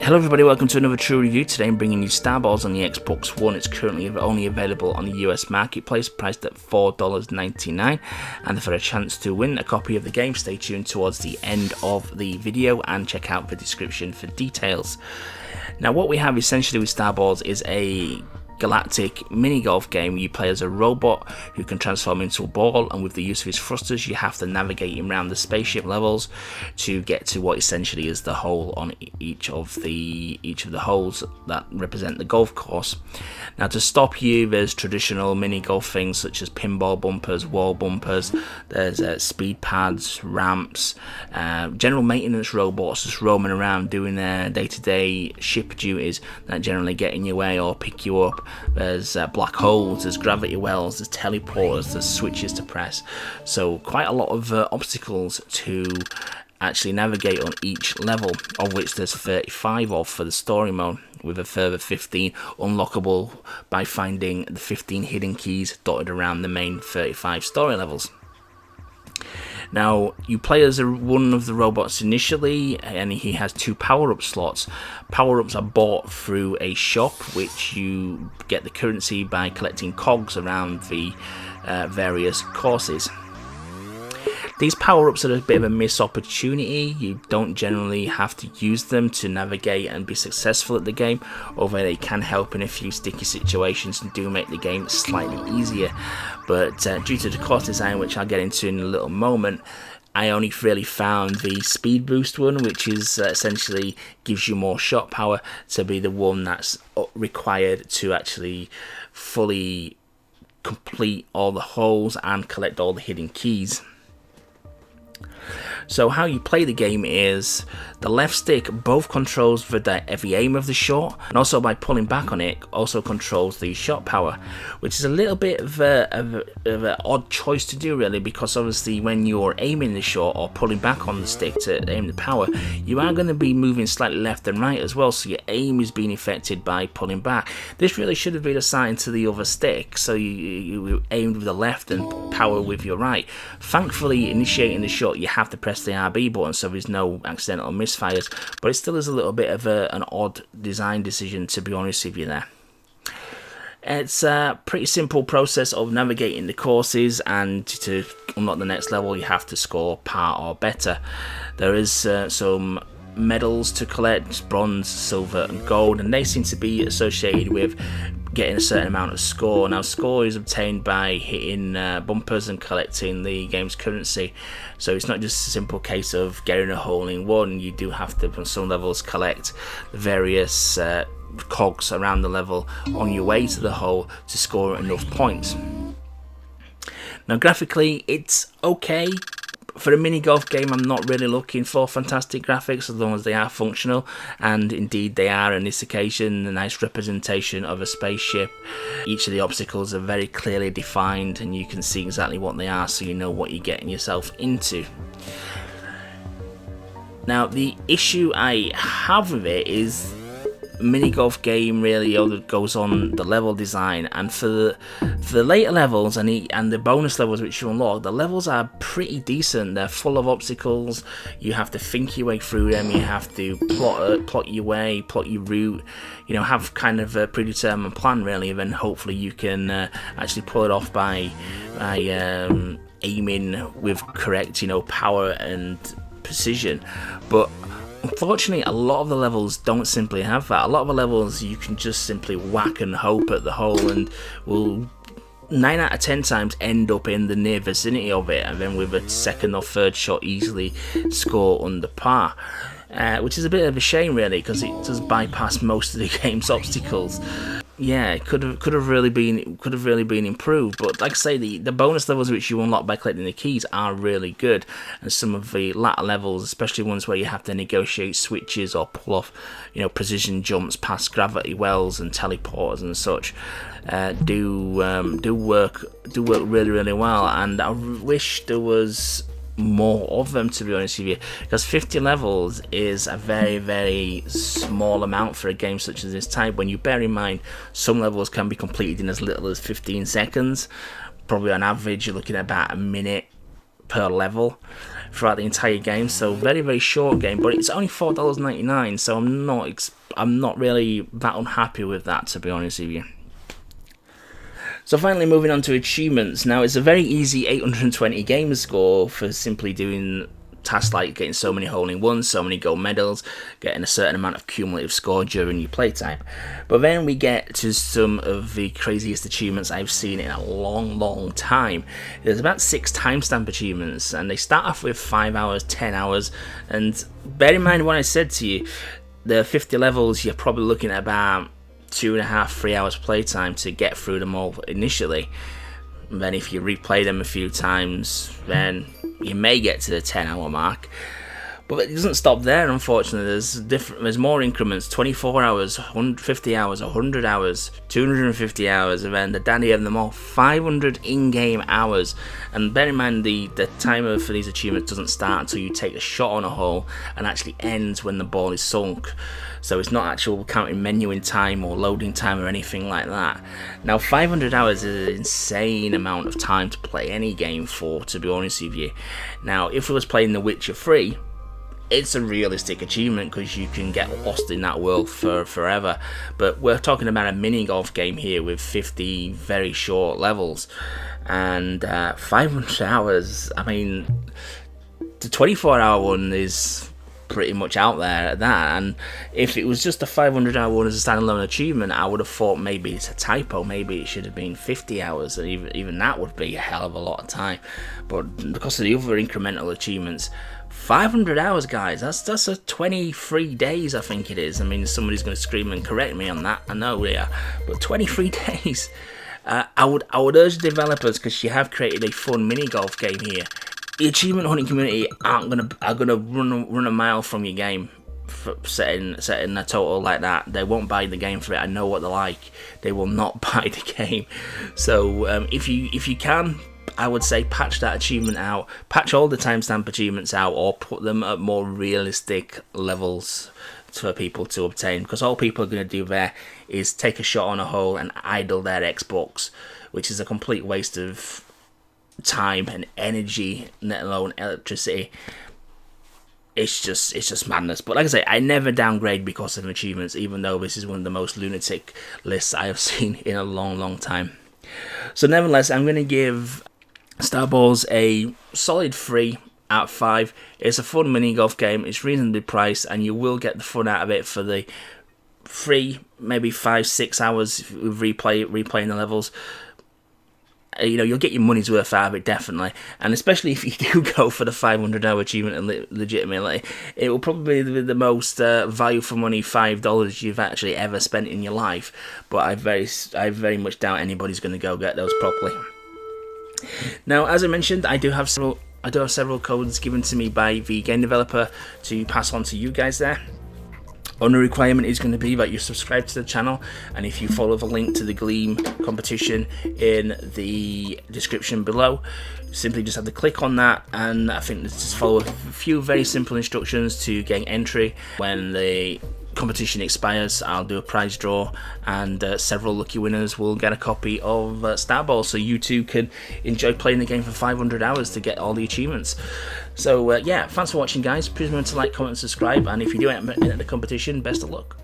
Hello everybody, welcome to another true review. Today I'm bringing you Starballs on the Xbox One. It's currently only available on the US marketplace, priced at $4.99. And for a chance to win a copy of the game, stay tuned towards the end of the video and check out the description for details. Now what we have essentially with Starballs is a galactic mini golf game. You play as a robot who can transform into a ball, and with the use of his thrusters you have to navigate him around the spaceship levels to get to what essentially is the hole on each of the holes that represent the golf course. Now to stop you, there's traditional mini golf things such as pinball bumpers, wall bumpers, there's speed pads, ramps, general maintenance robots just roaming around doing their day-to-day ship duties that generally get in your way or pick you up. There's black holes, there's gravity wells, there's teleporters, there's switches to press. So quite a lot of obstacles to actually navigate on each level, of which there's 35 of for the story mode, with a further 15 unlockable by finding the 15 hidden keys dotted around the main 35 story levels. Now, you play as one of the robots initially, and he has 2 power-up slots. Power-ups are bought through a shop, which you get the currency by collecting cogs around the various courses. These power-ups are a bit of a missed opportunity. You don't generally have to use them to navigate and be successful at the game, although they can help in a few sticky situations and do make the game slightly easier. But due to the course design, which I'll get into in a little moment, I only really found the speed boost one, which is essentially gives you more shot power, to be the one that's required to actually fully complete all the holes and collect all the hidden keys. So how you play the game is the left stick both controls the aim of the shot, and also by pulling back on it also controls the shot power, which is a little bit of an odd choice to do really, because obviously when you're aiming the shot or pulling back on the stick to aim the power, you are going to be moving slightly left and right as well, so your aim is being affected by pulling back. This really should have been assigned to the other stick, so you aimed with the left and power with your right. Thankfully, initiating the shot you have to press the RB button, so there's no accidental misfires, but it still is a little bit of an odd design decision, to be honest with you there. It's a pretty simple process of navigating the courses, and to unlock the next level you have to score par or better. There is some medals to collect, bronze, silver and gold, and they seem to be associated with getting a certain amount of score. Now score is obtained by hitting bumpers and collecting the game's currency, so it's not just a simple case of getting a hole in one. You do have to, on some levels, collect the various cogs around the level on your way to the hole to score enough points. Now graphically it's okay. For a mini golf game, I'm not really looking for fantastic graphics, as long as they are functional, and indeed they are on this occasion. A nice representation of a spaceship. Each of the obstacles are very clearly defined and you can see exactly what they are, so you know what you're getting yourself into. Now the issue I have with it is mini golf game really all that goes on the level design, and for the later levels and the bonus levels which you unlock, the levels are pretty decent. They're full of obstacles. You have to think your way through them. You have to plot your way, plot your route, you know, have kind of a predetermined plan really, and then hopefully you can actually pull it off by aiming with correct, you know, power and precision. But unfortunately, a lot of the levels don't simply have that. A lot of the levels you can just simply whack and hope at the hole, and will 9 out of 10 times end up in the near vicinity of it, and then with a second or third shot easily score under par. Which is a bit of a shame really, because it does bypass most of the game's obstacles. Yeah, it could have really been improved. But like I say, the bonus levels which you unlock by collecting the keys are really good, and some of the latter levels, especially ones where you have to negotiate switches or pull off, you know, precision jumps past gravity wells and teleporters and such, do work really well. And I wish there was more of them, to be honest with you, because 50 levels is a very, very small amount for a game such as this type, when you bear in mind some levels can be completed in as little as 15 seconds. Probably on average you're looking at about a minute per level throughout the entire game, so very, very short game, but it's only $4.99, so I'm not really that unhappy with that, to be honest with you. So finally, moving on to achievements. Now, it's a very easy 820 game score for simply doing tasks like getting so many hole-in-ones, so many gold medals, getting a certain amount of cumulative score during your playtime. But then we get to some of the craziest achievements I've seen in a long, long time. There's about 6 timestamp achievements, and they start off with 5 hours, 10 hours, and bear in mind what I said to you, the 50 levels, you're probably looking at about 2.5, 3 hours playtime to get through them all initially. And then if you replay them a few times, then you may get to the 10-hour mark. But it doesn't stop there, unfortunately. There's more increments: 24 hours, 150 hours, 100 hours, 250 hours, and then the daddy of them all, 500 in-game hours. And bear in mind, the timer for these achievements doesn't start until you take a shot on a hole, and actually ends when the ball is sunk. So it's not actual counting menuing time or loading time or anything like that. Now, 500 hours is an insane amount of time to play any game for, to be honest with you. Now, if we was playing The Witcher 3, it's a realistic achievement because you can get lost in that world for forever. But we're talking about a mini golf game here with 50 very short levels. And 500 hours, I mean, the 24-hour one is pretty much out there at that, and if it was just a 500-hour one as a standalone achievement, I would have thought maybe it's a typo, maybe it should have been 50 hours, and even that would be a hell of a lot of time. But because of the other incremental achievements, 500 hours, guys, that's a 23 days, I think it is. I mean, somebody's going to scream and correct me on that, I know they are, but 23 days. I would urge developers, because you have created a fun mini golf game here, the achievement hunting community are gonna run a mile from your game for setting a total like that. They won't buy the game for it. I know what they're like. They will not buy the game. So if you can, I would say patch that achievement out, patch all the timestamp achievements out, or put them at more realistic levels for people to obtain. Because all people are going to do there is take a shot on a hole and idle their Xbox, which is a complete waste of time and energy, let alone electricity. It's just madness. But like I say, I never downgrade because of achievements, even though this is one of the most lunatic lists I have seen in a long, long time. So nevertheless, I'm going to give Starballs a solid 3 out of 5. It's a fun mini golf game. It's reasonably priced, and you will get the fun out of it for the 3, maybe 5-6 hours with replaying the levels. You know, you'll get your money's worth out of it, definitely. And especially if you do go for the 500-hour achievement and legitimately, it will probably be the most value for money $5 you've actually ever spent in your life. But I very much doubt anybody's going to go get those properly. Now, as I mentioned, I do have several codes given to me by the game developer to pass on to you guys there. Only requirement is going to be that you subscribe to the channel, and if you follow the link to the Gleam competition in the description below, simply just have to click on that, and I think just follow a few very simple instructions to gain entry. When the competition expires, I'll do a prize draw, and several lucky winners will get a copy of Starball, so you too can enjoy playing the game for 500 hours to get all the achievements. So yeah, thanks for watching, guys. Please remember to like, comment and subscribe, and if you do enter the competition, best of luck.